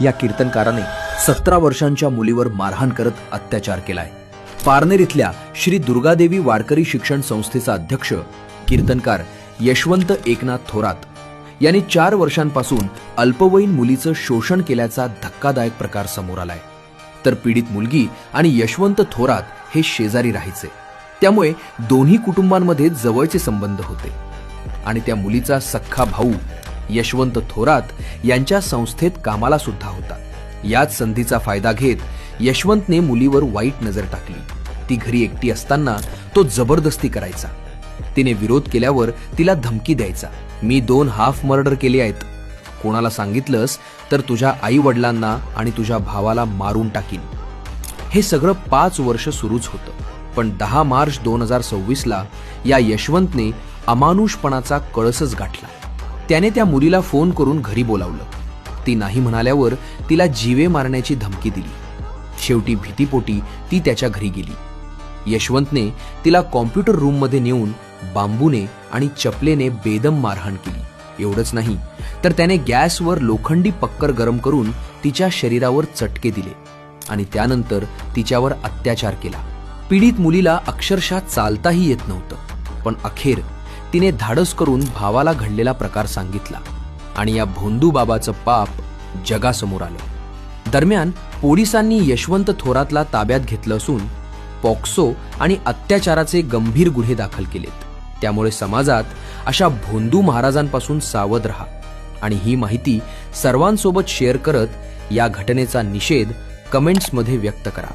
या कीर्तनकाराने 17 वर्षांच्या मुलीवर मारहाण करत अत्याचार केलाय. पारनेर इथल्या श्री दुर्गादेवी वारकरी शिक्षण संस्थेचा अध्यक्ष कीर्तनकार यशवंत एकनाथ थोरात यांनी 4 वर्षांपासून अल्पवयीन मुलीचं शोषण केल्याचा धक्कादायक प्रकार समोर आलाय. तर पीडित मुलगी आणि यशवंत थोरात हे शेजारी राहायचे, त्यामुळे दोन्ही कुटुंबांमध्ये जवळचे संबंध होते. आणि त्या मुलीचा सख्खा भाऊ यशवंत थोरात यांच्या संस्थेत कामाला सुद्धा होता. याच संधीचा फायदा घेत यशवंतने मुलीवर वाईट नजर टाकली. ती घरी एकटी असताना तो जबरदस्ती करायचा. तिने विरोध केल्यावर तिला धमकी द्यायचा, मी 2 हाफ मर्डर केले आहेत, कोणाला सांगितलंस तर तुझ्या आई वडिलांना आणि तुझ्या भावाला मारून टाकीन. हे सगळं 5 वर्ष सुरूच होतं. पण 10 मार्च 2026ला या यशवंतने अमानुषपणाचा कळसच गाठला. त्याने त्या मुलीला फोन करून घरी बोलावलं. ती नाही म्हणाल्यावर तिला जीवे मारण्याची धमकी दिली. शेवटी भीतीपोटी ती त्याच्या घरी गेली. यशवंतने तिला कॉम्प्युटर रूममध्ये नेऊन बांबूने आणि चपलेने बेदम मारहाण केली. एवढंच नाही तर त्याने गॅसवर लोखंडी पक्कर गरम करून तिच्या शरीरावर चटके दिले आणि त्यानंतर तिच्यावर अत्याचार केला. पीडित मुलीला अक्षरशः चालताही येत नव्हतं. पण अखेर तिने धाडस करून भावाला घडलेला प्रकार सांगितला आणि या भोंदू बाबाचं पाप जगासमोर आलं. दरम्यान पोलिसांनी यशवंत थोरातला ताब्यात घेतलं असून पॉक्सो आणि अत्याचाराचे गंभीर गुन्हे दाखल केलेत. त्यामुळे समाजात अशा भोंदू महाराजांपासून सावध रहा आणि ही माहिती सर्वांसोबत शेअर करत या घटनेचा निषेध कमेंट्समध्ये व्यक्त करा.